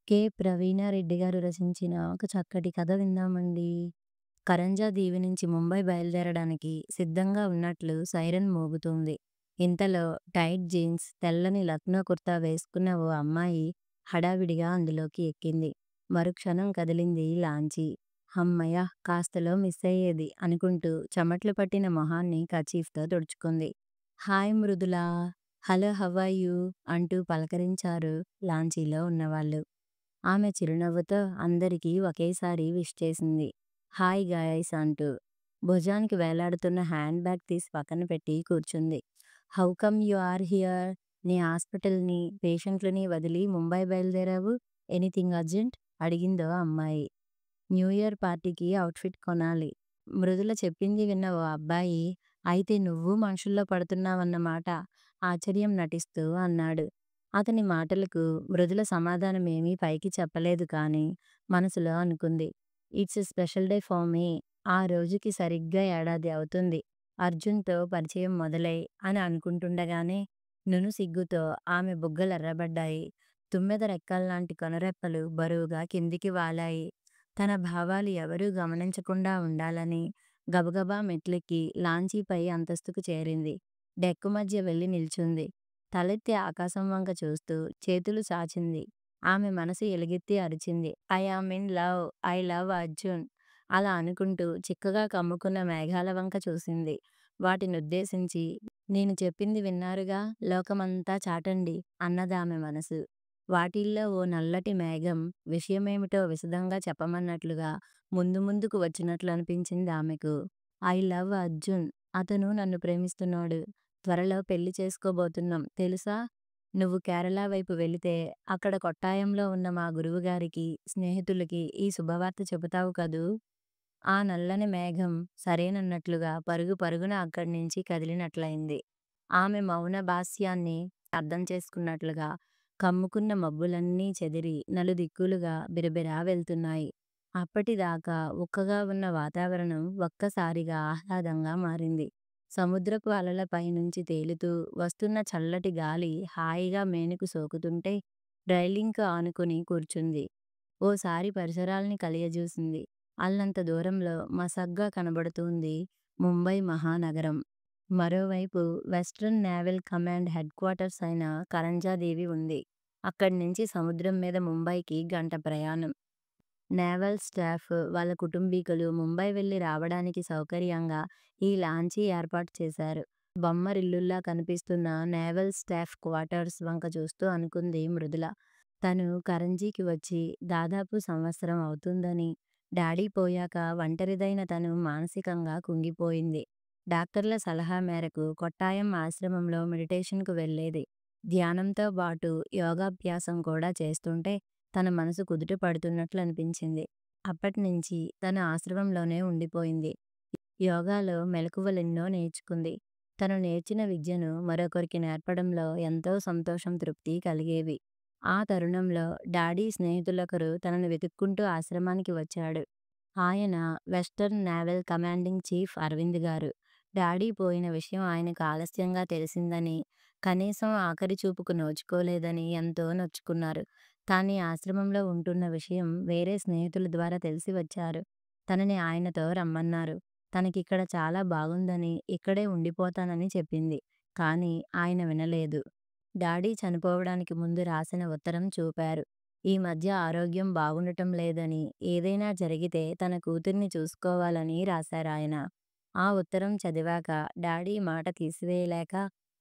ప్రవీణారెడ్డి గారు రచించిన ఒక చక్కటి కథ విందామండి. కరంజా దీవి నుంచి ముంబై బయలుదేరడానికి సిద్ధంగా ఉన్నట్లు సైరన్ మోగుతోంది. ఇంతలో టైట్ జీన్స్, తెల్లని లక్నో కుర్తా వేసుకున్న ఓ అమ్మాయి హడావిడిగా అందులోకి ఎక్కింది. మరుక్షణం కదిలింది లాంచీ. హమ్మయ్య! కాస్తలో మిస్సయ్యేది అనుకుంటూ చెమట్లు పట్టిన మొహాన్ని కర్చీఫ్‌తో తుడుచుకుంది. Hi Mridula! Hello how are you? అంటూ పలకరించారు లాంచీలో ఉన్నవాళ్ళు. ఆమె చిరునవ్వుతో అందరికీ ఒకేసారి విష్ చేసింది. హాయ్ గైస్ అంటూ. భుజానికి వేలాడుతున్న హ్యాండ్ బ్యాగ్ తీసి పక్కన పెట్టి కూర్చుంది. How come you are here? నీ హాస్పిటల్‌ని, పేషెంట్లని వదిలి ముంబై బయలుదేరావు? Anything urgent? అడిగిందో అమ్మాయి. న్యూ ఇయర్ పార్టీకి ఔట్‌ఫిట్ కొనాలి. మృదుల చెప్పింది విన్న ఓ అబ్బాయి, అయితే నువ్వూ మనుషుల్లో పడుతున్నావన్నమాట ఆశ్చర్యం నటిస్తూ అన్నాడు. అతని మాటలకు మృదుల సమాధానమేమీ పైకి చెప్పలేదు కానీ, మనసులో అనుకుంది. It's a special day for me. ఆ రోజుకి సరిగ్గా ఏడాది అవుతుంది అర్జున్‌తో పరిచయం మొదలై అని అనుకుంటుండగానే, నును సిగ్గుతో ఆమె బుగ్గలెర్రబడ్డాయి. తుమ్మెద రెక్కల్లాంటి కనురెప్పలు బరువుగా కిందికి వాలాయి. తన భావాలు ఎవరూ గమనించకుండా ఉండాలని గబగబా మెట్లెక్కి లాంచీపై అంతస్తుకు చేరింది. డెక్కు మధ్య వెళ్లి నిల్చుంది. తలెత్తి ఆకాశం వంక చూస్తూ చేతులు చాచింది. ఆమె మనసు ఎలుగెత్తి అరిచింది. I am in love. I love Arjun. అలా అనుకుంటూ చిక్కగా కమ్ముకున్న మేఘాల వంక చూసింది. వాటినుద్దేశించి నేను చెప్పింది విన్నారుగా, లోకమంతా చాటండి అన్నదామె మనసు. వాటిల్లో ఓ నల్లటి మేఘం విషయమేమిటో విశదంగా చెప్పమన్నట్లుగా ముందు ముందుకు వచ్చినట్లనిపించిందామెకు. I love Arjun. అతను నన్ను ప్రేమిస్తున్నాడు. త్వరలో పెళ్లి చేసుకోబోతున్నాం తెలుసా? నువ్వు కేరళ వైపు వెళితే అక్కడ కొట్టాయంలో ఉన్న మా గురువుగారికి, స్నేహితులకి ఈ శుభవార్త చెబుతావు కదూ? ఆ నల్లని మేఘం సరేనన్నట్లుగా పరుగు పరుగున అక్కడ్నించి కదిలినట్లయింది. ఆమె మౌన భాష్యాన్ని అర్థం చేసుకున్నట్లుగా కమ్ముకున్న మబ్బులన్నీ చెదిరి నలుదిక్కులుగా బిరబిరా వెళ్తున్నాయి. అప్పటిదాకా ఉక్కగా ఉన్న వాతావరణం ఒక్కసారిగా ఆహ్లాదంగా మారింది. సముద్రపు అలలపై నుంచి తేలుతూ వస్తున్న చల్లటి గాలి హాయిగా మేనుకు సోకుతుంటే రైలింగ్‌కు ఆనుకుని కూర్చుంది. ఓసారి పరిసరాల్ని కలియజూసింది. అల్లంత దూరంలో మసగ్గా కనబడుతూంది ముంబై మహానగరం. మరోవైపు western naval command head quarters అయిన కరంజాదేవి ఉంది. అక్కడ్నించి సముద్రం మీద ముంబైకి గంట ప్రయాణం. నేవల్ స్టాఫ్, వాళ్ళ కుటుంబీకులు ముంబై వెళ్లి రావడానికి సౌకర్యంగా ఈ లాంచీ ఏర్పాటు చేశారు. బొమ్మరిల్లుల్లా కనిపిస్తున్న నేవల్ స్టాఫ్ క్వార్టర్స్ వంక చూస్తూ అనుకుంది మృదుల. తను కరంజీకి వచ్చి దాదాపు సంవత్సరం అవుతుందని, డాడీ పోయాక ఒంటరిదైన తను మానసికంగా కుంగిపోయింది. డాక్టర్ల సలహా మేరకు కొట్టాయం ఆశ్రమంలో మెడిటేషన్‌కు వెళ్ళేది. ధ్యానంతో బాటు యోగాభ్యాసం కూడా చేస్తుంటే తన మనసు కుదుట పడుతున్నట్లనిపించింది. అప్పట్నించి తను ఆశ్రమంలోనే ఉండిపోయింది. యోగాలో మెలకువలెన్నో నేర్చుకుంది. తను నేర్చిన విద్యను మరొకరికి నేర్పడంలో ఎంతో సంతోషం, తృప్తి కలిగేవి. ఆ తరుణంలో డాడీ స్నేహితులొకరు తనను వెతుక్కుంటూ ఆశ్రమానికి వచ్చాడు. ఆయన western naval commanding chief Arvind గారు. డాడీ పోయిన విషయం ఆయనకు ఆలస్యంగా తెలిసిందని, కనీసం ఆఖరి చూపుకు నోచుకోలేదని ఎంతో నొచ్చుకున్నారు. తానీ ఆశ్రమంలో ఉంటున్న విషయం వేరే స్నేహితుల ద్వారా తెలిసి వచ్చారు. తనని ఆయనతో రమ్మన్నారు. తనకిక్కడ చాలా బాగుందని, ఇక్కడే ఉండిపోతానని చెప్పింది. కానీ ఆయన వినలేదు. డాడీ చనిపోవడానికి ముందు రాసిన ఉత్తరం చూపారు. ఈ మధ్య ఆరోగ్యం బాగుండటం లేదని, ఏదైనా జరిగితే తన కూతుర్ని చూసుకోవాలని రాశారాయన. ఆ ఉత్తరం చదివాక డాడీ మాట తీసివేయలేక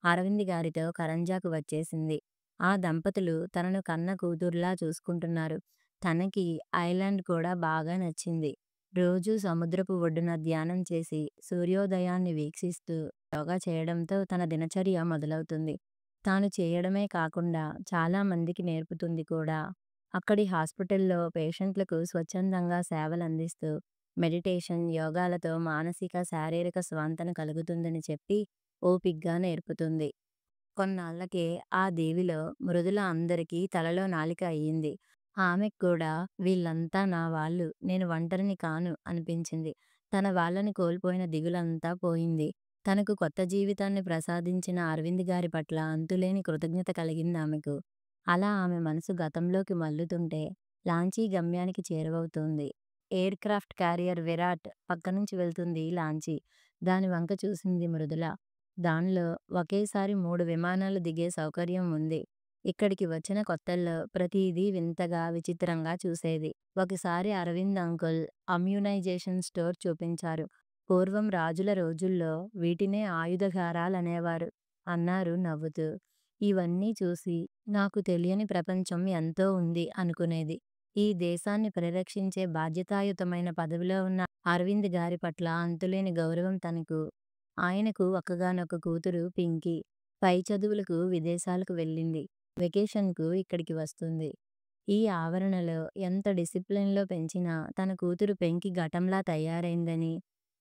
అరవింద్ గారితో కరంజాకు వచ్చేసింది. ఆ దంపతులు తనను కన్న కూతురులా చూసుకుంటున్నారు. తనకి ఐలాండ్ కూడా బాగా నచ్చింది. రోజూ సముద్రపు ఒడ్డున ధ్యానం చేసి, సూర్యోదయాన్ని వీక్షిస్తూ యోగా చేయడంతో తన దినచర్య మొదలవుతుంది. తాను చేయడమే కాకుండా చాలా మందికి నేర్పుతుంది కూడా. అక్కడి హాస్పిటల్‌లో పేషెంట్లకు స్వచ్ఛందంగా సేవలందిస్తూ మెడిటేషన్, యోగాలతో మానసిక, శారీరక స్వాంతన కలుగుతుందని చెప్పి ఓపిగ్గా నేర్పుతుంది. కొన్నాళ్ళకే ఆ దీవిలో మృదుల అందరికీ తలలో నాలిక అయ్యింది. ఆమెకు కూడా వీళ్ళంతా నా వాళ్ళు, నేను ఒంటరిని కాను అనిపించింది. తన వాళ్ళని కోల్పోయిన దిగులంతా పోయింది. తనకు కొత్త జీవితాన్ని ప్రసాదించిన అరవింద్ గారి పట్ల అంతులేని కృతజ్ఞత కలిగిందామెకు. అలా ఆమె మనసు గతంలోకి మళ్లుతుంటే లాంచీ గమ్యానికి చేరువవుతుంది. ఎయిర్ క్రాఫ్ట్ క్యారియర్ 'విరాట్' పక్కనుంచి వెళ్తుంది లాంచీ. దాని వంక చూసింది మృదుల. దానిలో ఒకేసారి 3 విమానాలు దిగే సౌకర్యం ఉంది. ఇక్కడికి వచ్చిన కొత్తల్లో ప్రతీదీ వింతగా, విచిత్రంగా చూసేది. ఒకసారి అరవింద్ అంకుల్ అమ్యునైజేషన్ స్టోర్ చూపించారు. పూర్వం రాజుల రోజుల్లో వీటినే ఆయుధగారాలనేవారు అన్నారు నవ్వుతూ. ఇవన్నీ చూసి నాకు తెలియని ప్రపంచం ఎంతో ఉంది అనుకునేది. ఈ దేశాన్ని పరిరక్షించే బాధ్యతాయుతమైన పదవిలో ఉన్న అరవింద్ గారి పట్ల అంతులేని గౌరవం తనకు. ఆయనకు ఒక్కగానొక్క కూతురు పింకీ. పై చదువులకు విదేశాలకు వెళ్ళింది. వెకేషన్‌కు ఇక్కడికి వస్తుంది. ఈ ఆవరణలో ఎంత డిసిప్లిన్‌లో పెంచినా తన కూతురు పెంకి ఘటంలా తయారైందని,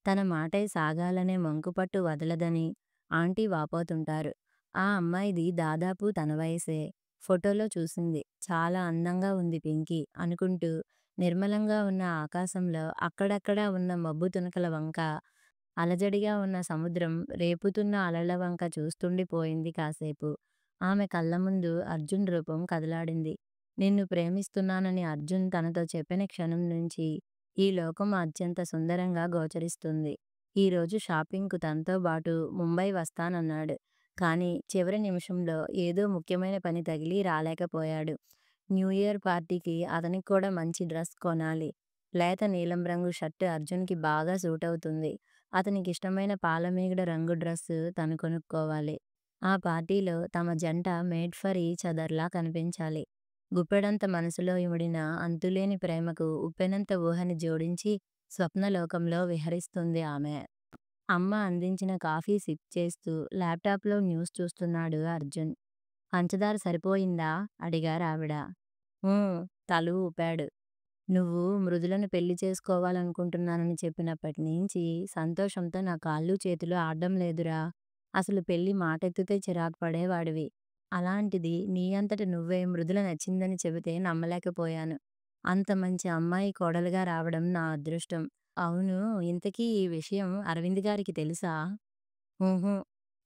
తన మాటే సాగాలనే మంకుపట్టు వదలదని ఆంటీ వాపోతుంటారు. ఆ అమ్మాయిది దాదాపు తన వయసే. ఫోటోలో చూసింది. చాలా అందంగా ఉంది పింకీ అనుకుంటూ నిర్మలంగా ఉన్న ఆకాశంలో అక్కడక్కడా ఉన్న మబ్బు తునకల వంక, అలజడిగా ఉన్న సముద్రం రేపుతున్న అలల వంక చూస్తుండిపోయింది కాసేపు. ఆమె కళ్ళ ముందు అర్జున్ రూపం కదలాడింది. నిన్ను ప్రేమిస్తున్నానని అర్జున్ తనతో చెప్పిన క్షణం నుంచి ఈ లోకం అత్యంత సుందరంగా గోచరిస్తుంది. ఈరోజు షాపింగ్‌కు తనతో బాటు ముంబై వస్తానన్నాడు. కానీ చివరి నిమిషంలో ఏదో ముఖ్యమైన పని తగిలి రాలేకపోయాడు. న్యూ ఇయర్ పార్టీకి అతనికి కూడా మంచి డ్రెస్ కొనాలి. లేత నీలం రంగు షర్ట్ అర్జున్‌కి బాగా సూటవుతుంది. అతనికిష్టమైన పాలమీగడ రంగు డ్రెస్సు తను కొనుక్కోవాలి. ఆ పార్టీలో తమ జంట మేడ్ ఫర్ ఈచ్ అదర్‌లా కనిపించాలి. గుప్పెడంత మనసులో ఇమిడిన అంతులేని ప్రేమకు ఉప్పెనంత ఊహని జోడించి స్వప్నలోకంలో విహరిస్తుంది ఆమె. అమ్మ అందించిన కాఫీ సిప్ చేస్తూ ల్యాప్‌టాప్‌లో న్యూస్ చూస్తున్నాడు అర్జున్. పంచదార సరిపోయిందా? అడిగారావిడ. హ్మ్. తల ఊపాడు. నువ్వు మృదులను పెళ్లి చేసుకోవాలనుకుంటున్నానని చెప్పినప్పటి నుంచి సంతోషంతో నా కాళ్ళు చేతులు ఆడడం లేదురా. అసలు పెళ్లి మాటెత్తితే చిరాకు పడేవాడివి. అలాంటిది నీ అంతట నువ్వే మృదుల నచ్చిందని చెబితే నమ్మలేకపోయాను. అంత మంచి అమ్మాయి కోడలుగా రావడం నా అదృష్టం. అవును, ఇంతకీ ఈ విషయం అరవింద్ గారికి తెలుసా? హుహు.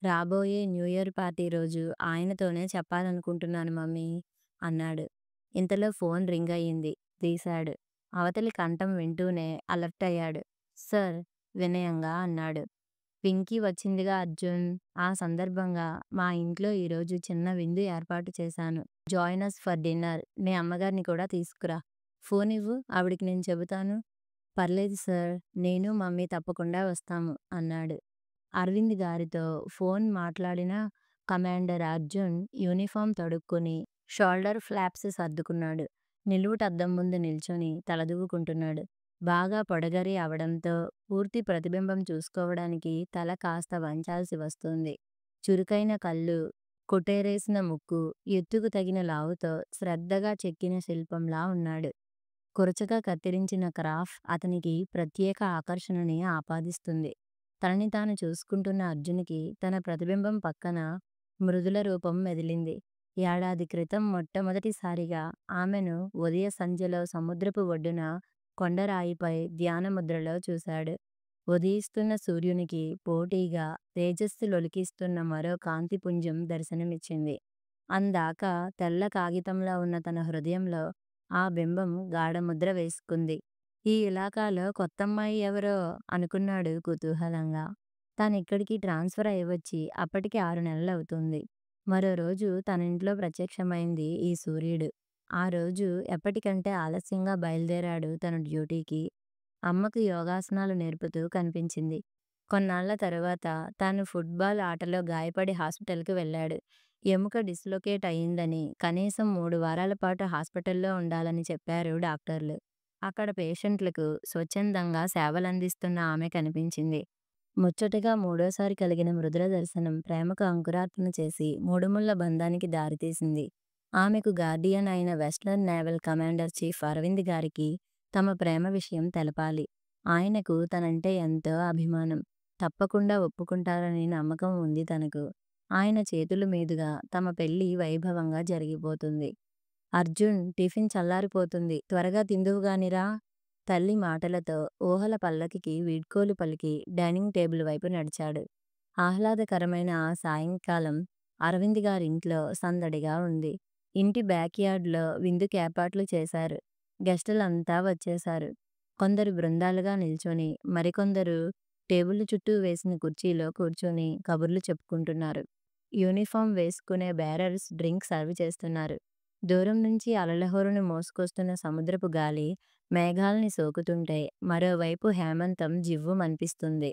రాబోయే న్యూ ఇయర్ పార్టీ రోజు ఆయనతోనే చెప్పాలనుకుంటున్నాను మమ్మీ అన్నాడు. ఇంతలో ఫోన్ రింగ్ అయింది. తీశాడు. అవతలి కంఠం వింటూనే అలర్ట్ అయ్యాడు. సార్ వినయంగా అన్నాడు. పింకీ వచ్చిందిగా అర్జున్. ఆ సందర్భంగా మా ఇంట్లో ఈరోజు చిన్న విందు ఏర్పాటు చేశాను. Join us for dinner. మీ అమ్మగారిని కూడా తీసుకురా. ఫోన్ ఇవ్వు, ఆవిడకి నేను చెబుతాను. పర్లేదు సార్, నేను మమ్మీ తప్పకుండా వస్తాము అన్నాడు. అరవింద్ గారితో ఫోన్ మాట్లాడిన కమాండర్ అర్జున్ యూనిఫామ్ తొడుక్కొని షోల్డర్ ఫ్లాప్స్ సర్దుకున్నాడు. నిలువుటద్దం ముందు నిల్చొని తలదువ్వుకుంటున్నాడు. బాగా పొడగరి అవడంతో పూర్తి ప్రతిబింబం చూసుకోవడానికి తల కాస్త వంచాల్సి వస్తుంది. చురుకైన కళ్ళు, కొటేరేసిన ముక్కు, ఎత్తుకు తగిన లావుతో శ్రద్ధగా చెక్కిన శిల్పంలా ఉన్నాడు. కురచగా కత్తిరించిన క్రాఫ్ అతనికి ప్రత్యేక ఆకర్షణని ఆపాదిస్తుంది. తనని తాను చూసుకుంటున్న అర్జున్‌కి తన ప్రతిబింబం పక్కన మృదుల రూపం మెదిలింది. ఏడాది క్రితం మొట్టమొదటిసారిగా ఆమెను ఉదయ సంధ్యలో సముద్రపు ఒడ్డున కొండరాయిపై ధ్యానముద్రలో చూశాడు. ఉదయిస్తున్న సూర్యునికి పోటీగా తేజస్సులొలికిస్తున్న మరో కాంతిపుంజం దర్శనమిచ్చింది. అందాక తెల్ల కాగితంలా ఉన్న తన హృదయంలో ఆ బింబం గాఢముద్ర వేసుకుంది. ఈ ఇలాకాలో కొత్తమ్మాయి ఎవరో అనుకున్నాడు కుతూహలంగా. తానిక్కడికి ట్రాన్స్‌ఫర్ అయ్యివచ్చి అప్పటికి 6 నెలలవుతుంది. మరో రోజు తనింట్లో ప్రత్యక్షమైంది ఈ సూర్యుడు. ఆ రోజు ఎప్పటికంటే ఆలస్యంగా బయలుదేరాడు తన డ్యూటీకి. అమ్మకు యోగాసనాలు నేర్పుతూ కనిపించింది. కొన్నాళ్ల తరువాత తాను ఫుట్‌బాల్ ఆటలో గాయపడి హాస్పిటల్‌కి వెళ్ళాడు. ఎముక డిస్‌లొకేట్ అయిందని, కనీసం 3 వారాల పాటు హాస్పిటల్‌లో ఉండాలని చెప్పారు డాక్టర్లు. అక్కడ పేషెంట్లకు స్వచ్ఛందంగా సేవలందిస్తున్న ఆమె కనిపించింది. ముచ్చటగా మూడోసారి కలిగిన మృదుల దర్శనం ప్రేమకు అంకురార్పణ చేసి మూడుముళ్ళ బంధానికి దారితీసింది. ఆమెకు గార్డియన్ అయిన western naval commander chief Arvind గారికి తమ ప్రేమ విషయం తెలపాలి. ఆయనకు తనంటే ఎంతో అభిమానం. తప్పకుండా ఒప్పుకుంటారని నమ్మకం ఉంది తనకు. ఆయన చేతుల మీదుగా తమ పెళ్లి వైభవంగా జరిగిపోతుంది. అర్జున్, టిఫిన్ చల్లారిపోతుంది, త్వరగా తిందువుగానిరా. తల్లి మాటలతో ఊహల పల్లకికి వీడ్కోలు పలికి డైనింగ్ టేబుల్ వైపు నడిచాడు. ఆహ్లాదకరమైన ఆ సాయంకాలం అరవింద్ గారింట్లో సందడిగా ఉంది. ఇంటి బ్యాక్‌యార్డ్‌లో విందుకి ఏర్పాట్లు చేశారు. గెస్టులంతా వచ్చేశారు. కొందరు బృందాలుగా నిల్చొని, మరికొందరు టేబుళ్ల చుట్టూ వేసిన కుర్చీలో కూర్చొని కబుర్లు చెప్పుకుంటున్నారు. యూనిఫార్మ్ వేసుకునే బేరర్స్ డ్రింక్ సర్వ్ చేస్తున్నారు. దూరం నుంచి అలల హోరును మోసుకొస్తున్న సముద్రపు గాలి మేఘాల్ని సోకుతుంటే, మరోవైపు హేమంతం జివ్వుమనిపిస్తుంది.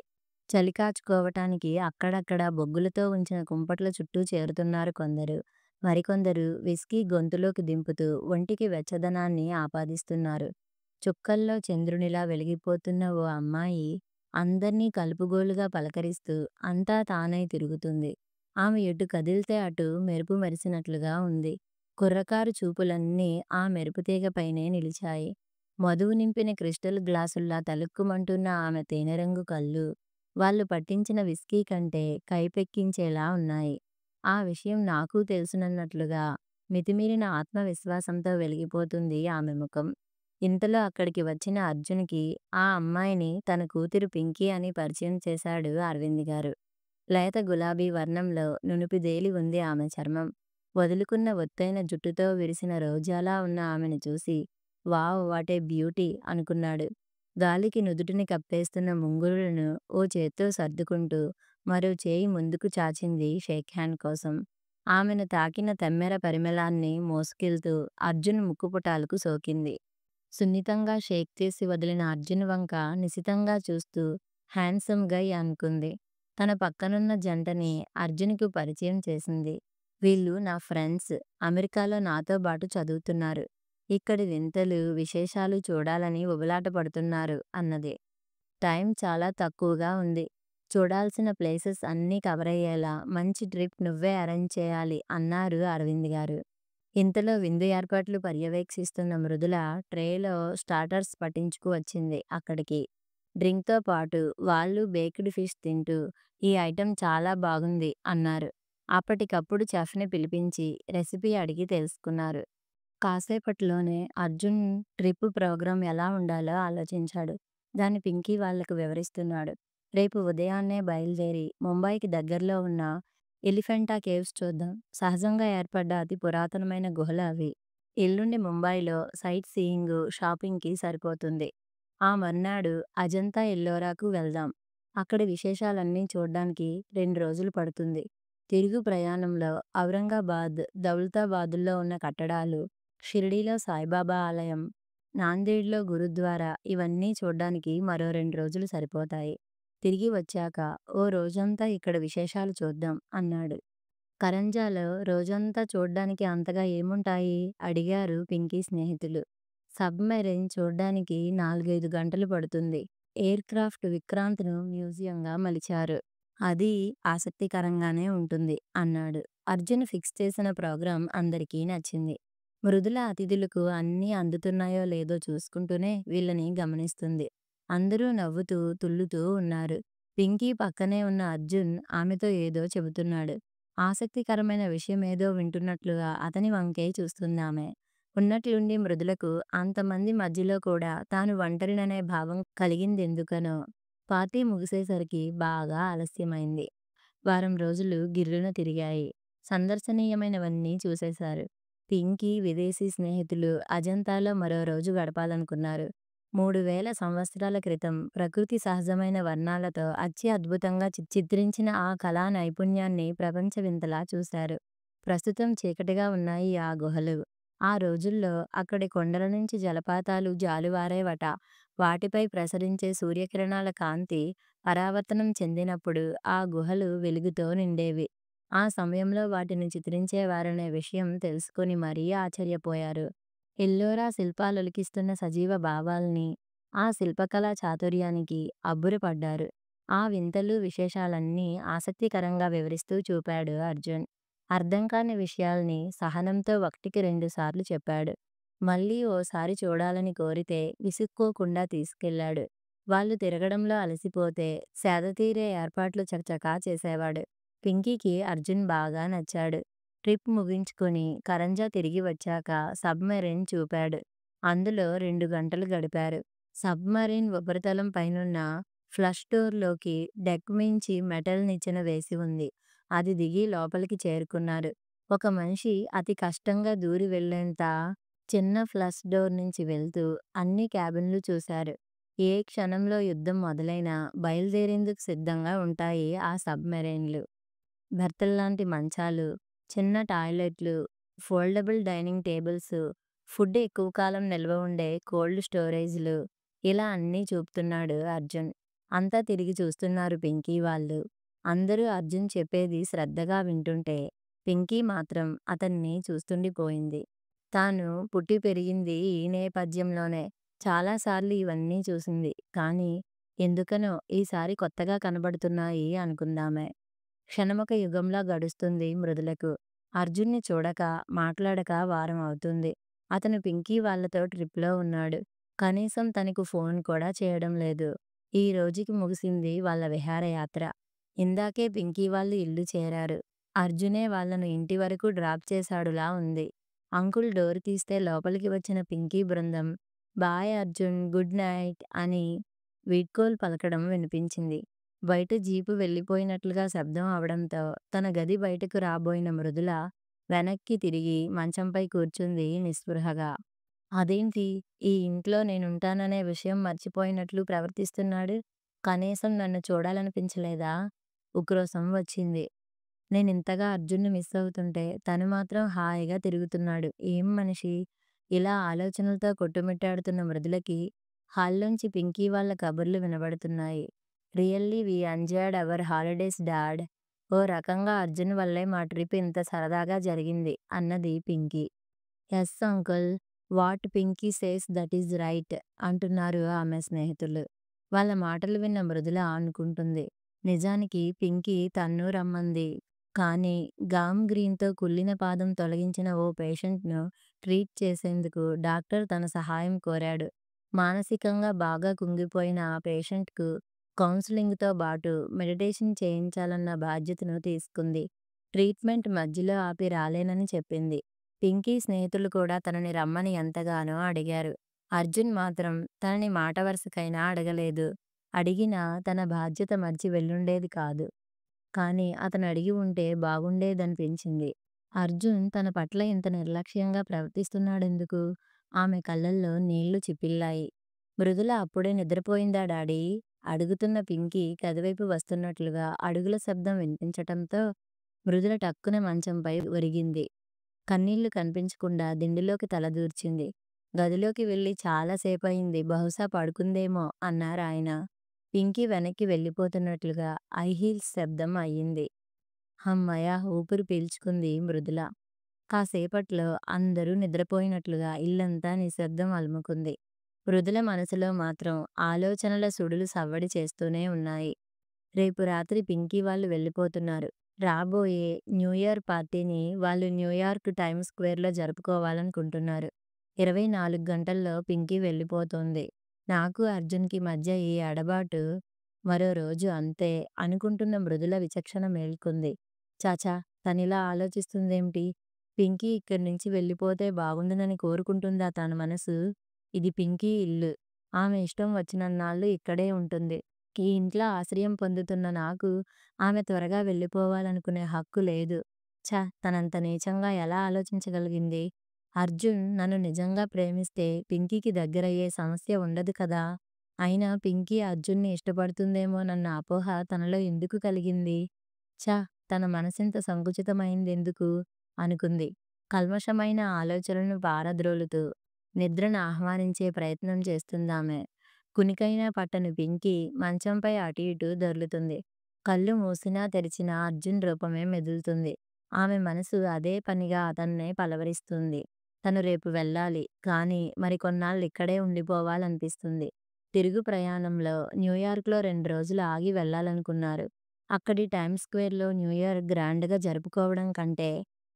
చలి కాచుకోవటానికి అక్కడక్కడ బొగ్గులతో ఉంచిన కుంపట్ల చుట్టూ చేరుతున్నారు కొందరు. మరికొందరు విస్కీ గొంతులోకి దింపుతూ ఒంటికి వెచ్చదనాన్ని ఆపాదిస్తున్నారు. చుక్కల్లో చంద్రునిలా వెలిగిపోతున్న ఓ అమ్మాయి అందర్నీ కలుపుగోలుగా పలకరిస్తూ అంతా తానై తిరుగుతుంది. ఆమె ఎటు కదిల్తే అటు మెరుపు మెరిసినట్లుగా ఉంది. కుర్రకారు చూపులన్నీ ఆ మెరుపుతీగపైనే నిలిచాయి. మధువు నింపిన క్రిస్టల్ గ్లాసుల్లా తళుక్కుమంటున్న ఆమె తేనెరంగు కళ్ళు వాళ్ళు పట్టించిన విస్కీ కంటే కైపెక్కించేలా ఉన్నాయి. ఆ విషయం నాకూ తెలుసునన్నట్లుగా మితిమీరిన ఆత్మవిశ్వాసంతో వెలిగిపోతుంది ఆమె ముఖం. ఇంతలో అక్కడికి వచ్చిన అర్జున్‌కి ఆ అమ్మాయిని తన కూతురు పింకీ అని పరిచయం చేశాడు అరవింద్ గారు. లేత గులాబీ వర్ణంలో నునుపిదేలి ఉంది ఆమె చర్మం. వదులుకున్న ఒత్తైన జుట్టుతో విరిసిన రోజాలా ఉన్న ఆమెను చూసి వావ్! వాట్ ఏ బ్యూటీ అనుకున్నాడు. గాలికి నుదుటిని కప్పేస్తున్న ముంగురులను ఓ చేత్తో సర్దుకుంటూ మరో చేయి ముందుకు చాచింది షేక్ హ్యాండ్ కోసం. ఆమెను తాకిన తెమ్మెర పరిమళాన్ని మోసుకెళ్తూ అర్జున్ ముక్కుపుటాలకు సోకింది. సున్నితంగా షేక్ చేసి వదిలిన అర్జున్ వంక నిశితంగా చూస్తూ హ్యాండ్సమ్ గై అనుకుంది. తన పక్కనున్న జంటని అర్జున్‌కు పరిచయం చేసింది. వీళ్ళు నా ఫ్రెండ్స్. అమెరికాలో నాతో బాటు చదువుతున్నారు. ఇక్కడి వింతలు, విశేషాలు చూడాలని ఉబలాట పడుతున్నారు అన్నది. టైం చాలా తక్కువగా ఉంది. చూడాల్సిన ప్లేసెస్ అన్నీ కవరయ్యేలా మంచి ట్రిప్ నువ్వే అరేంజ్ చేయాలి అన్నారు అరవింద్ గారు. ఇంతలో విందు ఏర్పాట్లు పర్యవేక్షిస్తున్న మృదుల ట్రేలో స్టార్టర్స్ పట్టించుకు వచ్చింది అక్కడికి. డ్రింక్‌తో పాటు వాళ్ళు బేక్డ్ ఫిష్ తింటూ ఈ ఐటెం చాలా బాగుంది అన్నారు. అప్పటికప్పుడు చెఫ్‌ని పిలిపించి రెసిపీ అడిగి తెలుసుకున్నారు. కాసేపట్లోనే అర్జున్ ట్రిప్ ప్రోగ్రామ్ ఎలా ఉండాలో ఆలోచించాడు. దాన్ని పింకీ వాళ్ళకు వివరిస్తున్నాడు. రేపు ఉదయాన్నే బయలుదేరి ముంబైకి దగ్గరలో ఉన్న ఎలిఫెంటా కేవ్స్ చూద్దాం. సహజంగా ఏర్పడ్డ అతి పురాతనమైన గుహలు అవి. ఎల్లుండి ముంబైలో సైట్ సీయింగు, షాపింగ్‌కి సరిపోతుంది. ఆ మర్నాడు అజంతా ఎల్లోరాకు వెళ్దాం. అక్కడి విశేషాలన్నీ చూడ్డానికి 2 రోజులు పడుతుంది. తిరుగు ప్రయాణంలో ఔరంగాబాద్, దౌలతాబాదుల్లో ఉన్న కట్టడాలు, షిరిడీలో సాయిబాబా ఆలయం, నాందేడ్‌లో గురుద్వారా ఇవన్నీ చూడ్డానికి మరో 2 రోజులు సరిపోతాయి. తిరిగి వచ్చాక ఓ రోజంతా ఇక్కడ విశేషాలు చూద్దాం అన్నాడు. కరంజాలో రోజంతా చూడ్డానికి అంతగా ఏముంటాయి? అడిగారు పింకీ స్నేహితులు. సబ్‌మెరైన్ చూడ్డానికి 4, 5 గంటలు పడుతుంది. ఎయిర్ క్రాఫ్ట్ విక్రాంత్‌ను మ్యూజియంగా మలిచారు. అది ఆసక్తికరంగానే ఉంటుంది అన్నాడు. అర్జున్ ఫిక్స్ చేసిన ప్రోగ్రామ్ అందరికీ నచ్చింది. మృదుల అతిథులకు అన్నీ అందుతున్నాయో లేదో చూసుకుంటూనే వీళ్ళని గమనిస్తుంది. అందరూ నవ్వుతూ, తుళ్ళుతూ ఉన్నారు. పింకీ పక్కనే ఉన్న అర్జున్ ఆమెతో ఏదో చెబుతున్నాడు. ఆసక్తికరమైన విషయమేదో వింటున్నట్లుగా అతని వంకే చూస్తుందామె. ఉన్నట్లుండి మృదులకు అంతమంది మధ్యలో కూడా తాను ఒంటరిననే భావం కలిగిందెందుకనో. పార్టీ ముగిసేసరికి బాగా ఆలస్యమైంది. వారం రోజులు గిర్రున తిరిగాయి. సందర్శనీయమైనవన్నీ చూసేశారు. పింకీ, విదేశీ స్నేహితులు అజంతాలో మరో రోజు గడపాలనుకున్నారు. 3000 సంవత్సరాల క్రితం ప్రకృతి సహజమైన వర్ణాలతో అద్భుతంగా చిత్రించిన ఆ కళా నైపుణ్యాన్ని ప్రపంచ వింతలా చూశారు. ప్రస్తుతం చీకటిగా ఉన్నాయి ఆ గుహలు. ఆ రోజుల్లో అక్కడి కొండల నుంచి జలపాతాలు జాలువారేవట. వాటిపై ప్రసరించే సూర్యకిరణాల కాంతి పరావర్తనం చెందినప్పుడు ఆ గుహలు వెలుగుతో నిండేవి. ఆ సమయంలో వాటిని చిత్రించేవారనే విషయం తెలుసుకొని మరీ ఆశ్చర్యపోయారు. ఎల్లోరా శిల్పాలొలికిస్తున్న సజీవ భావాల్ని, ఆ శిల్పకళా చాతుర్యానికి అబ్బురపడ్డారు. ఆ వింతలు, విశేషాలన్నీ ఆసక్తికరంగా వివరిస్తూ చూపాడు అర్జున్. అర్థం కాని విషయాల్ని సహనంతో 1కి 2 సార్లు చెప్పాడు. మళ్ళీ ఓసారి చూడాలని కోరితే విసుక్కోకుండా తీసుకెళ్ళాడు. వాళ్ళు తిరగడంలో అలసిపోతే సేదతీరే ఏర్పాట్లు చకచకా చేసేవాడు. పింకీకి అర్జున్ బాగా నచ్చాడు. ట్రిప్ ముగించుకొని కరంజా తిరిగి వచ్చాక సబ్‌మెరైన్ చూపాడు. అందులో 2 గంటలు గడిపారు. సబ్‌మరీన్ ఉపరితలం పైనున్న ఫ్లష్ డోర్‌లోకి డెక్ మించి మెటల్ నిచ్చెన వేసి ఉంది. అది దిగి లోపలికి చేరుకున్నారు. ఒక మనిషి అతి కష్టంగా దూరి వెళ్ళేంత చిన్న ఫ్లష్ డోర్ నుంచి వెళ్తూ అన్ని క్యాబిన్లు చూశారు. ఏ క్షణంలో యుద్ధం మొదలైనా బయలుదేరేందుకు సిద్ధంగా ఉంటాయి ఆ సబ్‌మెరైన్‌లు. బెర్తుల్లాంటి మంచాలు, చిన్న టాయిలెట్లు, ఫోల్డబుల్ డైనింగ్ టేబుల్స్, ఫుడ్ ఎక్కువ కాలం నిల్వ ఉండే కోల్డ్ స్టోరేజ్‌లు ఇలా అన్నీ చూపుతున్నాడు అర్జున్. అంతా తిరిగి చూస్తున్నారు పింకీ వాళ్ళు. అందరూ అర్జున్ చెప్పేది శ్రద్ధగా వింటుంటే, పింకీ మాత్రం అతన్ని చూస్తుండిపోయింది. తాను పుట్టి పెరిగింది ఈ నేపథ్యంలోనే. చాలా సార్లు ఇవన్నీ చూసింది. కానీ ఎందుకనో ఈసారి కొత్తగా కనబడుతున్నాయి అనుకుందామె. క్షణమొక యుగంలా గడుస్తుంది మృదులకు. అర్జున్‌ని చూడక, మాట్లాడక వారం అవుతుంది. అతను పింకీ వాళ్ళతో ట్రిప్‌లో ఉన్నాడు. కనీసం తనకు ఫోన్ కూడా చేయడం లేదు. ఈ రోజుకి ముగిసింది వాళ్ళ విహారయాత్ర. ఇందాకే పింకీ వాళ్ళు ఇల్లు చేరారు. అర్జునే వాళ్ళను ఇంటి వరకు డ్రాప్ చేశాడులా ఉంది. అంకుల్ డోర్ తీస్తే లోపలికి వచ్చిన పింకీ బృందం బాయ్ అర్జున్, గుడ్ నైట్ అని వీడ్కోలు పలకడం వినిపించింది. బయట జీపు వెళ్ళిపోయినట్లుగా శబ్దం అవడంతో తన గది బయటకు రాబోయిన మృదుల వెనక్కి తిరిగి మంచంపై కూర్చుంది నిస్పృహగా. అదేంటి ఈ ఇంట్లో నేనుంటాననే విషయం మర్చిపోయినట్లు ప్రవర్తిస్తున్నాడు? కనీసం నన్ను చూడాలనిపించలేదా? ఉక్రోషం వచ్చింది. నేనింతగా అర్జున్‌ని మిస్ అవుతుంటే తను మాత్రం హాయిగా తిరుగుతున్నాడు. ఏం మనిషి? ఇలా ఆలోచనలతో కొట్టుమిట్టాడుతున్న మృదులకి హాల్లోంచి పింకీ వాళ్ళ కబుర్లు వినబడుతున్నాయి. Really we enjoyed our holidays dad. ఓ రకంగా అర్జున్ వల్లే మా ట్రిప్ ఇంత సరదాగా జరిగింది అన్నది Pinky. Yes uncle. What Pinky says that is right అంటున్నారు ఆమె స్నేహితులు. వాళ్ళ మాటలు విన్న మృదుల అనుకుంటుంది. నిజానికి పింకీ తన్ను రమ్మంది. కానీ గామ్ గ్రీన్‌తో కుళ్ళిన పాదం తొలగించిన ఓ పేషెంట్‌ను ట్రీట్ చేసేందుకు డాక్టర్ తన సహాయం కోరాడు. మానసికంగా బాగా కుంగిపోయిన ఆ పేషెంట్‌కు కౌన్సెలింగ్‌తో బాటు మెడిటేషన్ చేయించాలన్న బాధ్యతను తీసుకుంది. ట్రీట్మెంట్ మధ్యలో ఆపి రాలేనని చెప్పింది. పింకీ స్నేహితులు కూడా తనని రమ్మని ఎంతగానో అడిగారు. అర్జున్ మాత్రం తనని మాట వరుసకైనా అడగలేదు. అడిగినా తన బాధ్యత మర్చి వెళ్ళుండేది కాదు. కానీ అతను అడిగి ఉంటే బాగుండేదనిపించింది. అర్జున్ తన పట్ల ఇంత నిర్లక్ష్యంగా ప్రవర్తిస్తున్నాడెందుకు? ఆమె కళ్ళల్లో నీళ్లు చిపిల్లాయి. మృదుల అప్పుడే నిద్రపోయిందా డాడీ? అడుగుతున్న పింకీ గదివైపు వస్తున్నట్లుగా అడుగుల శబ్దం వినిపించటంతో మృదుల టక్కున మంచంపై ఒరిగింది. కన్నీళ్లు కనిపించకుండా దిండులోకి తలదూర్చింది. గదిలోకి వెళ్ళి చాలా సేపయింది. బహుశా పడుకుందేమో అన్నారాయన. పింకీ వెనక్కి వెళ్ళిపోతున్నట్లుగా హై హీల్స్ శబ్దం అయింది. హమ్మయ్య! ఊపిరి పీల్చుకుంది మృదుల. కాసేపట్లో అందరూ నిద్రపోయినట్లుగా ఇల్లంతా నిశ్శబ్దం అలుముకుంది. మృదుల మనసులో మాత్రం ఆలోచనల సుడులు సవ్వడి చేస్తూనే ఉన్నాయి. రేపు రాత్రి పింకీ వాళ్ళు వెళ్ళిపోతున్నారు. రాబోయే న్యూ ఇయర్ పార్టీని వాళ్ళు న్యూయార్క్ టైమ్స్ స్క్వేర్‌లో జరుపుకోవాలనుకుంటున్నారు. 24 గంటల్లో పింకీ వెళ్ళిపోతోంది. నాకు అర్జున్‌కి మధ్య ఈ ఎడబాటు మరో రోజు అంతే అనుకుంటున్న మృదుల విచక్షణ మేల్కొంది. ఛ! తనిలా ఆలోచిస్తుందేమిటి? పింకీ ఇక్కడి నుంచి వెళ్ళిపోతే బాగుండునని కోరుకుంటుందా తన మనసు? ఇది పింకీ ఇల్లు. ఆమె ఇష్టం వచ్చినన్నాళ్ళు ఇక్కడే ఉంటుంది. ఈ ఇంట్లో ఆశ్రయం పొందుతున్న నాకు ఆమె త్వరగా వెళ్ళిపోవాలనుకునే హక్కు లేదు. తనంత నీచంగా ఎలా ఆలోచించగలిగింది? అర్జున్ నన్ను నిజంగా ప్రేమిస్తే పింకీకి దగ్గరయ్యే సమస్య ఉండదు కదా! అయినా పింకీ అర్జున్‌ని ఇష్టపడుతుందేమోనన్న అపోహ తనలో ఎందుకు కలిగింది? తన మనసింత సంకుచితమైందెందుకు? అనుకుంది. కల్మషమైన ఆలోచనలను పారద్రోలుతూ నిద్రను ఆహ్వానించే ప్రయత్నం చేస్తుందామె. కునికైనా పట్టని పింకీ మంచంపై అటు ఇటూ దొర్లుతుంది. కళ్ళు మూసినా తెరిచినా అర్జున్ రూపమే మెదులుతుంది. ఆమె మనసు అదే పనిగా అతన్నే పలవరిస్తుంది. తను రేపు వెళ్ళాలి. కానీ మరికొన్నాళ్ళు ఇక్కడే ఉండిపోవాలనిపిస్తుంది. తిరుగు ప్రయాణంలో న్యూయార్క్‌లో 2 రోజులు ఆగి వెళ్ళాలనుకున్నారు. అక్కడి టైమ్స్ స్క్వేర్‌లో న్యూ ఇయర్ గ్రాండ్‌గా జరుపుకోవడం కంటే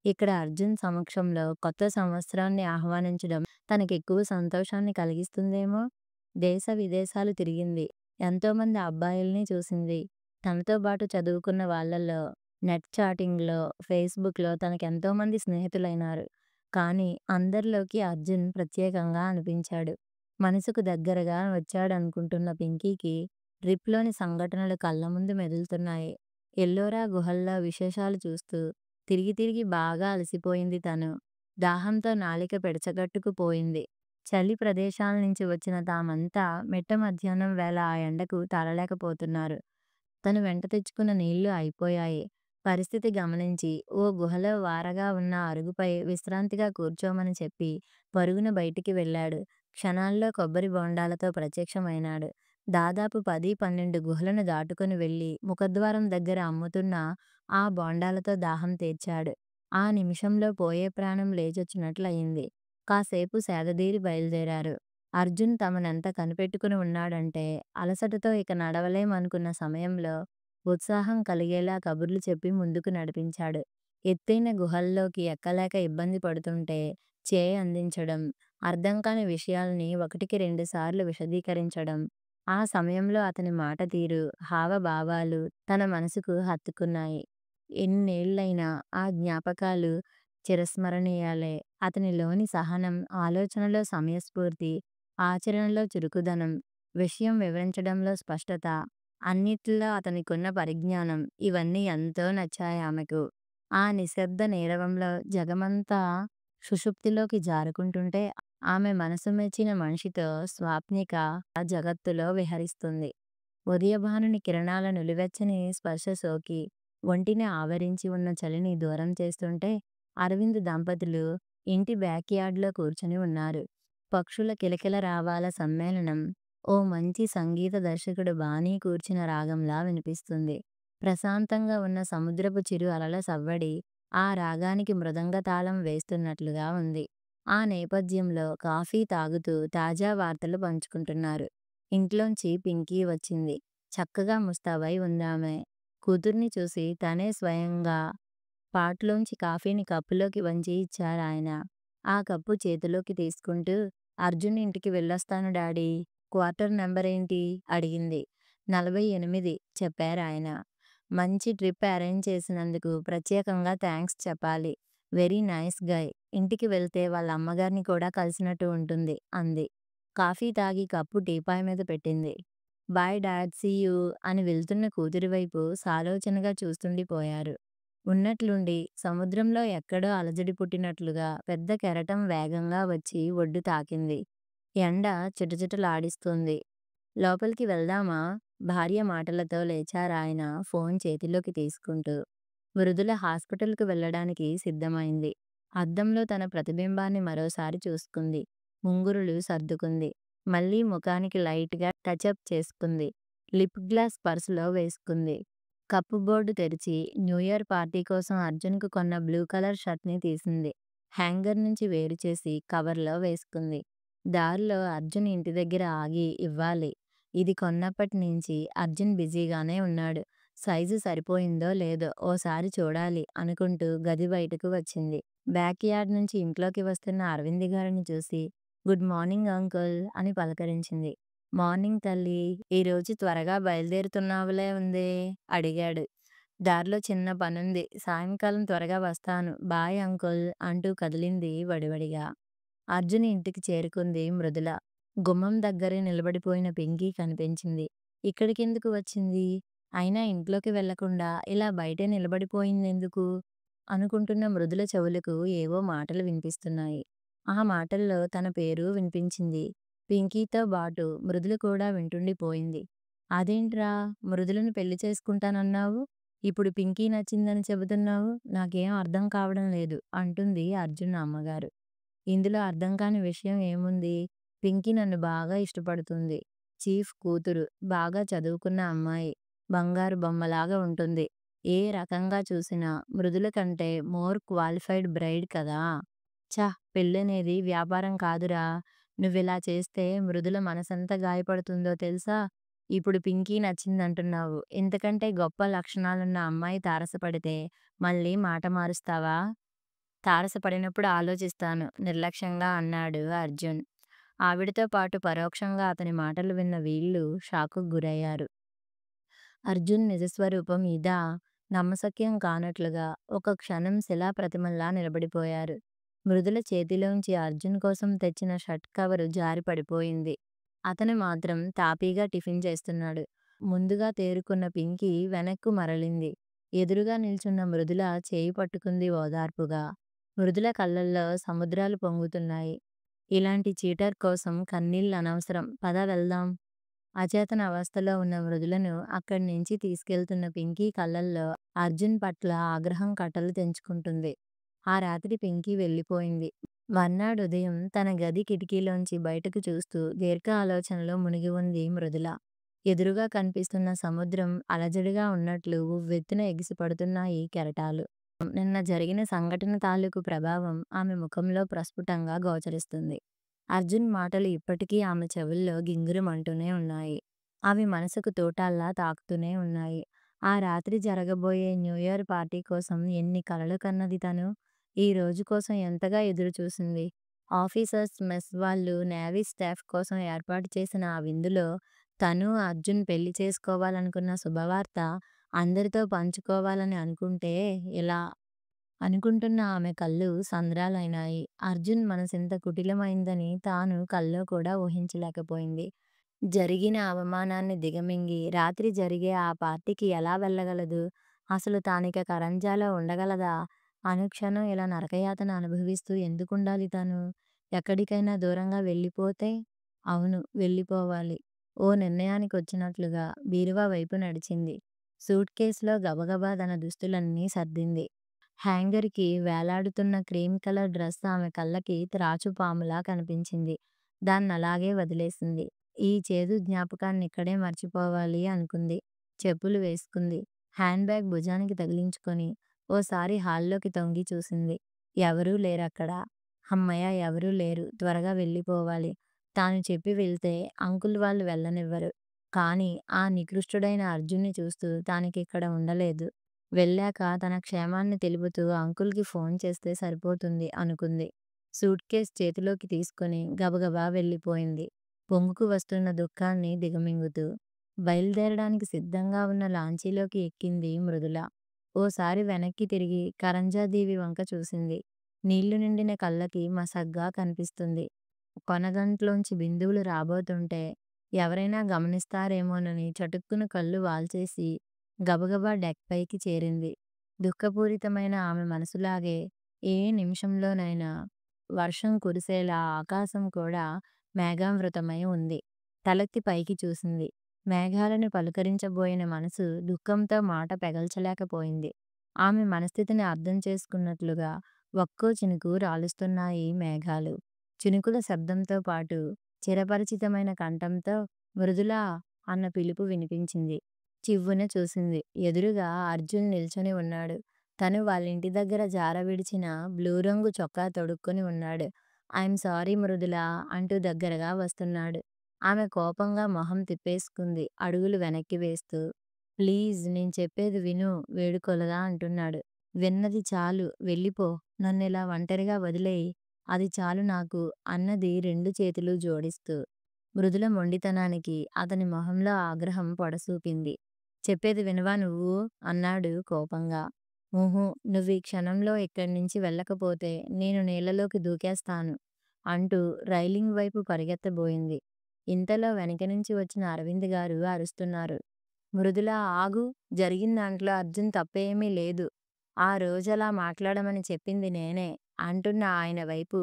ఇక్కడ అర్జున్ సమక్షంలో కొత్త సంవత్సరాన్ని ఆహ్వానించడం తనకెక్కువ సంతోషాన్ని కలిగిస్తుందేమో! దేశ విదేశాలు తిరిగింది. ఎంతోమంది అబ్బాయిల్ని చూసింది. తనతో బాటు చదువుకున్న వాళ్ళల్లో నెట్ చాటింగ్‌లో, ఫేస్‌బుక్‌లో తనకెంతోమంది స్నేహితులైనారు. కానీ అందరిలోకి అర్జున్ ప్రత్యేకంగా అనిపించాడు. మనసుకు దగ్గరగా వచ్చాడనుకుంటున్న పింకీకి ట్రిప్‌లోని సంఘటనలు కళ్ళ ముందు మెదులుతున్నాయి. ఎల్లోరా గుహల్లో విశేషాలు చూస్తూ తిరిగి తిరిగి బాగా అలసిపోయింది తను. దాహంతో నాలిక పెడచగట్టుకుపోయింది. చలి ప్రదేశాల నుంచి వచ్చిన తామంతా మిట్ట మధ్యాహ్నం వేళ ఆ ఎండకు తాళలేకపోతున్నారు. తను వెంట తెచ్చుకున్న నీళ్లు అయిపోయాయి. పరిస్థితి గమనించి ఓ గుహలో వారగా ఉన్న అరుగుపై విశ్రాంతిగా కూర్చోమని చెప్పి పరుగున బయటికి వెళ్ళాడు. క్షణాల్లో కొబ్బరి బోండాలతో ప్రత్యక్షమైనాడు. దాదాపు 10, 12 గుహలను దాటుకొని వెళ్ళి ముఖద్వారం దగ్గర అమ్ముతున్న ఆ బోండాలతో దాహం తీర్చాడు. ఆ నిమిషంలో పోయే ప్రాణం లేచొచ్చినట్లయింది. కాసేపు సేదదీరి బయలుదేరారు. అర్జున్ తమనెంత కనిపెట్టుకుని ఉన్నాడంటే, అలసటతో ఇక నడవలేమనుకున్న సమయంలో ఉత్సాహం కలిగేలా కబుర్లు చెప్పి ముందుకు నడిపించాడు. ఎత్తైన గుహల్లోకి ఎక్కలేక ఇబ్బంది పడుతుంటే చేయి అందించడం, అర్థం కాని విషయాల్ని ఒకటికి 2 సార్లు విశదీకరించడం. ఆ సమయంలో అతని మాట తీరు, హావభావాలు తన మనసుకు హత్తుకున్నాయి. ఎన్నేళ్లైనా ఆ జ్ఞాపకాలు చిరస్మరణీయాలే. అతనిలోని సహనం, ఆలోచనలో సమయస్ఫూర్తి, ఆచరణలో చురుకుదనం, విషయం వివరించడంలో స్పష్టత, అన్నిటిలో అతనికున్న పరిజ్ఞానం ఇవన్నీ ఎంతో నచ్చాయామెకు. ఆ నిశ్శబ్ద నీరవంలో జగమంతా సుషుప్తిలోకి జారుకుంటుంటే ఆమె మనసు మెచ్చిన మనిషితో స్వాప్నిక జగత్తులో విహరిస్తుంది. ఉదయభానుని కిరణాల నులివెచ్చని స్పర్శ సోకి ఒంటిని ఆవరించి ఉన్న చలిని దూరం చేస్తుంటే అరవింద్ దంపతులు ఇంటి బ్యాక్యార్డ్లో కూర్చొని ఉన్నారు. పక్షుల కిలకిల రావాల సమ్మేళనం ఓ మంచి సంగీత దర్శకుడు బాణీ కూర్చిన రాగంలా వినిపిస్తుంది. ప్రశాంతంగా ఉన్న సముద్రపు చిరు అలల సవ్వడి ఆ రాగానికి మృదంగ తాళం వేస్తున్నట్లుగా ఉంది. ఆ నేపథ్యంలో కాఫీ తాగుతూ తాజా వార్తలు పంచుకుంటున్నారు. ఇంట్లోంచి పింకీ వచ్చింది. చక్కగా ముస్తాబై ఉందామె. కూతుర్ని చూసి తనే స్వయంగా పాట్లోంచి కాఫీని కప్పులోకి వంచి ఇచ్చారాయన. ఆ కప్పు చేతిలోకి తీసుకుంటూ అర్జున్ ఇంటికి వెళ్ళొస్తాను డాడీ. క్వార్టర్ నంబరేంటి? అడిగింది. 48 చెప్పారాయన. మంచి ట్రిప్ అరేంజ్ చేసినందుకు ప్రత్యేకంగా థాంక్స్ చెప్పాలి. Very nice guy. ఇంటికి వెళ్తే వాళ్ళ అమ్మగారిని కూడా కలిసినట్టు ఉంటుంది అంది. కాఫీ తాగి కప్పు టీపాయ్ మీద పెట్టింది. బాయ్ డాడ్ సీ యూ అని వెళ్తున్న కూతురి వైపు సాలోచనగా చూస్తుండిపోయారు. ఉన్నట్లుండి సముద్రంలో ఎక్కడో అలజడి పుట్టినట్లుగా పెద్ద కెరటం వేగంగా వచ్చి ఒడ్డు తాకింది. ఎండ చిటచిటలాడిస్తుంది. లోపలికి వెళ్దామా? భార్య మాటలతో లేచారాయన ఫోన్ చేతిలోకి తీసుకుంటూ. మృదుల హాస్పిటల్కు వెళ్ళడానికి సిద్ధమైంది. అద్దంలో తన ప్రతిబింబాన్ని మరోసారి చూసుకుంది. ముంగురులు సర్దుకుంది. మళ్ళీ ముఖానికి లైట్గా టచప్ చేసుకుంది. లిప్ గ్లాస్ పర్సులో వేసుకుంది. కప్పు బోర్డు తెరిచి న్యూఇయర్ పార్టీ కోసం అర్జున్కు కొన్న బ్లూ కలర్ షర్ట్ని తీసింది. హ్యాంగర్ నుంచి వేరు చేసి కవర్లో వేసుకుంది. దారిలో అర్జున్ ఇంటి దగ్గర ఆగి ఇవ్వాలి. ఇది కొన్నప్పటి నుంచి అర్జున్ బిజీగానే ఉన్నాడు. సైజు సరిపోయిందో లేదో ఓసారి చూడాలి అనుకుంటూ గది బయటకు వచ్చింది. బ్యాక్ యార్డ్ నుంచి ఇంట్లోకి వస్తున్న అరవింద్ గారిని చూసి గుడ్ మార్నింగ్ అంకుల్ అని పలకరించింది. మార్నింగ్ తల్లి. ఈరోజు త్వరగా బయలుదేరుతున్నావులే ఉందే అడిగాడు. దారిలో చిన్న పనుంది. సాయంకాలం త్వరగా వస్తాను. బాయ్ అంకుల్ అంటూ కదిలింది వడివడిగా. అర్జున్ ఇంటికి చేరుకుంది మృదుల. గుమ్మం దగ్గరే నిలబడిపోయిన పింకీ కనిపించింది. ఇక్కడికెందుకు వచ్చింది? అయినా ఇంట్లోకి వెళ్లకుండా ఇలా బయటే నిలబడిపోయిందెందుకు? అనుకుంటున్న మృదుల చెవులకు ఏవో మాటలు వినిపిస్తున్నాయి. ఆ మాటల్లో తన పేరు వినిపించింది. పింకీతో బాటు మృదుల కూడా వింటుండిపోయింది. అదేంట్రా? మృదులను పెళ్లి చేసుకుంటానన్నావు. ఇప్పుడు పింకీ నచ్చిందని చెబుతున్నావు. నాకేం అర్థం కావడం లేదు అంటుంది అర్జున్ అమ్మగారు. ఇందులో అర్థం కాని విషయం ఏముంది? పింకీ నన్ను బాగా ఇష్టపడుతుంది. చీఫ్ కూతురు, బాగా చదువుకున్న అమ్మాయి, బంగారు బొమ్మలాగా ఉంటుంది. ఏ రకంగా చూసినా మృదుల కంటే మోర్ క్వాలిఫైడ్ బ్రైడ్ కదా. ఛ! పెళ్ళనేది వ్యాపారం కాదురా. నువ్విలా చేస్తే మృదుల మనసెంత గాయపడుతుందో తెలుసా? ఇప్పుడు పింకీ నచ్చిందంటున్నావు. ఇంతకంటే గొప్ప లక్షణాలున్న అమ్మాయి తారసపడితే మళ్ళీ మాట మారుస్తావా? తారసపడినప్పుడు ఆలోచిస్తాను నిర్లక్ష్యంగా అన్నాడు అర్జున్. ఆవిడతో పాటు పరోక్షంగా అతని మాటలు విన్న వీళ్ళు షాకుకు గురయ్యారు. అర్జున్ నిజస్వరూపం ఇదా? నమ్మశక్యం కానట్లుగా ఒక క్షణం శిలాప్రతిమల్లా నిలబడిపోయారు. మృదుల చేతిలోంచి అర్జున్ కోసం తెచ్చిన షర్ట్ కవరు జారి పడిపోయింది. అతను మాత్రం తాపీగా టిఫిన్ చేస్తున్నాడు. ముందుగా తేరుకున్న పింకీ వెనక్కు మరలింది. ఎదురుగా నిల్చున్న మృదుల చేయి పట్టుకుంది ఓదార్పుగా. మృదుల కళ్ళల్లో సముద్రాలు పొంగుతున్నాయి. ఇలాంటి చీటర్ కోసం కన్నీళ్ళనవసరం. పద వెళ్దాం. అచేతన అవస్థలో ఉన్న మృదులను అక్కడి నుంచి తీసుకెళ్తున్న పింకీ కళ్ళల్లో అర్జున్ పట్ల ఆగ్రహం కట్టలు తెంచుకుంటుంది. ఆ రాత్రి పింకీ వెళ్ళిపోయింది. మర్నాడుదయం తన గది కిటికీలోంచి బయటకు చూస్తూ దీర్ఘ ఆలోచనలో మునిగి ఉంది మృదుల. ఎదురుగా కనిపిస్తున్న సముద్రం అలజడిగా ఉన్నట్లు ఉవ్వెత్తున ఎగిసిపడుతున్నాయి కెరటాలు. నిన్న జరిగిన సంఘటన తాలూకు ప్రభావం ఆమె ముఖంలో ప్రస్ఫుటంగా గోచరిస్తుంది. అర్జున్ మాటలు ఇప్పటికీ ఆమె చెవుల్లో గింగురుమంటూనే ఉన్నాయి. అవి మనసుకు తూటాల్లా తాకుతూనే ఉన్నాయి. ఆ రాత్రి జరగబోయే న్యూ ఇయర్ పార్టీ కోసం ఎన్ని కలలు కన్నది తను. ఈ రోజు కోసం ఎంతగా ఎదురుచూసింది. ఆఫీసర్స్ మెస్ వాళ్ళు నేవీ స్టాఫ్ కోసం ఏర్పాటు చేసిన ఆ విందులో తను, అర్జున్ పెళ్లి చేసుకోవాలనుకున్న శుభవార్త అందరితో పంచుకోవాలని అనుకుంటే ఇలా అనుకుంటున్న ఆమె కళ్ళు సంద్రాలైనాయి. అర్జున్ మనసెంత కుటిలమైందని తాను కల్లో కూడా ఊహించలేకపోయింది. జరిగిన అవమానాన్ని దిగమింగి రాత్రి జరిగే ఆ పార్టీకి ఎలా వెళ్ళగలదు? అసలు తానిక కరంజాలో ఉండగలదా? అనుక్షణం ఇలా నరకయాతన అనుభవిస్తూ ఎందుకుండాలి తను? ఎక్కడికైనా దూరంగా వెళ్ళిపోతే? అవును, వెళ్ళిపోవాలి. ఓ నిర్ణయానికొచ్చినట్లుగా బీరువా వైపు నడిచింది. సూట్ కేసులో గబగబా తన దుస్తులన్నీ సర్దింది. హ్యాంగర్‌కి వేలాడుతున్న క్రీమ్ కలర్ డ్రెస్ ఆమె కళ్ళకి త్రాచుపాములా కనిపించింది. దాన్నలాగే వదిలేసింది. ఈ చేదు జ్ఞాపకాన్నిక్కడే మర్చిపోవాలి అనుకుంది. చెప్పులు వేసుకుంది. హ్యాండ్ బ్యాగ్ భుజానికి తగిలించుకొని ఓసారి హాల్లోకి తొంగి చూసింది. ఎవరూ లేరక్కడ. హమ్మయ్య! ఎవరూ లేరు. త్వరగా వెళ్ళిపోవాలి. తాను చెప్పి వెళ్తే అంకుల్ వాళ్ళు వెళ్ళనివ్వరు. కానీ ఆ నికృష్టుడైన అర్జున్ని చూస్తూ తానికిక్కడ ఉండలేదు. వెళ్ళాక తన క్షేమాన్ని తెలుపుతూ అంకుల్‌కి ఫోన్ చేస్తే సరిపోతుంది అనుకుంది. సూట్ కేస్ చేతిలోకి తీసుకొని గబగబా వెళ్ళిపోయింది. పొంగుకు వస్తున్న దుఃఖాన్ని దిగమింగుతూ. బయలుదేరడానికి సిద్ధంగా ఉన్న లాంచీలోకి ఎక్కింది మృదుల. ఓసారి వెనక్కి తిరిగి కరంజాదేవి వంక చూసింది. నీళ్లు నిండిన కళ్ళకి మసగ్గా కనిపిస్తుంది. కొనగంట్లోంచి బిందువులు రాబోతుంటే ఎవరైనా గమనిస్తారేమోనని చటుక్కున కళ్ళు వాల్చేసి గబగబా డెక్ పైకి చేరింది. దుఃఖపూరితమైన ఆమె మనసులాగే ఏ నిమిషంలోనైనా వర్షం కురిసేలా ఆకాశం కూడా మేఘావృతమై ఉంది. తలెత్తి పైకి చూసింది. మేఘాలను పలుకరించబోయిన మనసు దుఃఖంతో మాట పెగల్చలేకపోయింది. ఆమె మనస్థితిని అర్థం చేసుకున్నట్లుగా ఒక్కో చినుకు రాలుస్తున్నాయి మేఘాలు. చినుకుల శబ్దంతో పాటు చిరపరిచితమైన కంఠంతో మృదులా అన్న పిలుపు వినిపించింది. చివ్వున చూసింది. ఎదురుగా అర్జున్ నిల్చొని ఉన్నాడు. తను వాళ్ళింటి దగ్గర జార విడిచిన బ్లూ రంగు చొక్కా తొడుక్కొని ఉన్నాడు. ఐయామ్ సారీ మృదులా అంటూ దగ్గరగా వస్తున్నాడు. ఆమె కోపంగా మొహం తిప్పేసుకుంది అడుగులు వెనక్కి వేస్తూ. ప్లీజ్ నేను చెప్పేది విను వేడుకోలుగా అంటున్నాడు. విన్నది చాలు, వెళ్ళిపో. నన్నిలా ఒంటరిగా వదిలేయ్. అది చాలు నాకు అన్నది రెండు చేతులూ జోడిస్తూ. మృదుల మొండితనానికి అతని మొహంలో ఆగ్రహం పొడసూపింది. చెప్పేది వినవా నువ్వు? అన్నాడు కోపంగా. ఊహూ, నువ్వీ క్షణంలో ఇక్కడి నుంచి వెళ్ళకపోతే నేను నీళ్ళలోకి దూకేస్తాను అంటూ రైలింగ్ వైపు పరిగెత్తబోయింది. ఇంతలో వెనక నుంచి వచ్చిన అరవింద్ గారు అరుస్తున్నారు. మృదుల ఆగు. జరిగిన దాంట్లో అర్జున్ తప్పేమీ లేదు. ఆ రోజలా మాట్లాడమని చెప్పింది నేనే అంటున్న ఆయన వైపు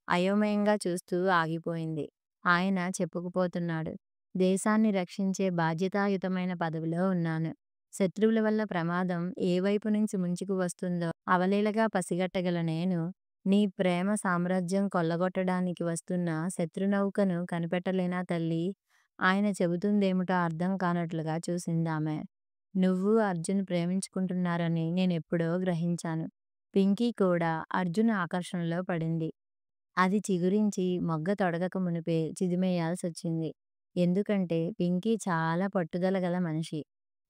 అయోమయంగా చూస్తూ ఆగిపోయింది. ఆయన చెప్పుకుపోతున్నాడు. దేశాన్ని రక్షించే బాధ్యతాయుతమైన పదవిలో ఉన్నాను. శత్రువుల వల్ల ప్రమాదం ఏ వైపు నుంచి ముంచుకు వస్తుందో అవలీలగా పసిగట్టగల నేను నీ ప్రేమ సామ్రాజ్యం కొల్లగొట్టడానికి వస్తున్న శత్రునౌకను కనిపెట్టలేనా తల్లీ? ఆయన చెబుతుందేమిటో అర్థం కానట్లుగా చూసిందామె. నువ్వు అర్జున్ ప్రేమించుకుంటున్నారని నేనెప్పుడో గ్రహించాను. పింకీ కూడా అర్జున్ ఆకర్షణలో పడింది. అది చిగురించి మొగ్గ తొడగక మునుపే చిదిమేయాల్సొచ్చింది. ఎందుకంటే పింకీ చాలా పట్టుదల గల మనిషి.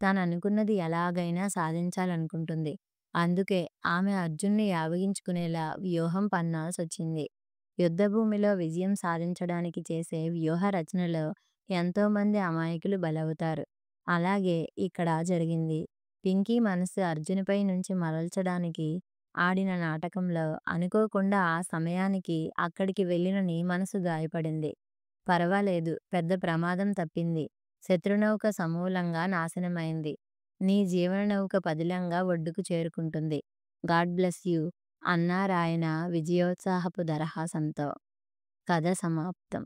తాననుకున్నది ఎలాగైనా సాధించాలనుకుంటుంది. అందుకే ఆమె అర్జున్ని యావగించుకునేలా వ్యూహం పన్నాల్సొచ్చింది. యుద్ధభూమిలో విజయం సాధించడానికి చేసే వ్యూహ రచనలో ఎంతోమంది అమాయకులు బలవుతారు. అలాగే ఇక్కడ జరిగింది. పింకీ మనసు అర్జున్‌పై నుంచి మరల్చడానికి ఆడిన నాటకంలో అనుకోకుండా ఆ సమయానికి అక్కడికి వెళ్ళిన నీ మనసు గాయపడింది. పరవాలేదు, పెద్ద ప్రమాదం తప్పింది. శత్రునౌక సమూలంగా నాశనమైంది. నీ జీవననౌక పదిలంగా ఒడ్డుకు చేరుకుంటుంది. గాడ్ బ్లెస్ యూ అన్నారాయన విజయోత్సాహపు దరహాసంతో. కథ సమాప్తం.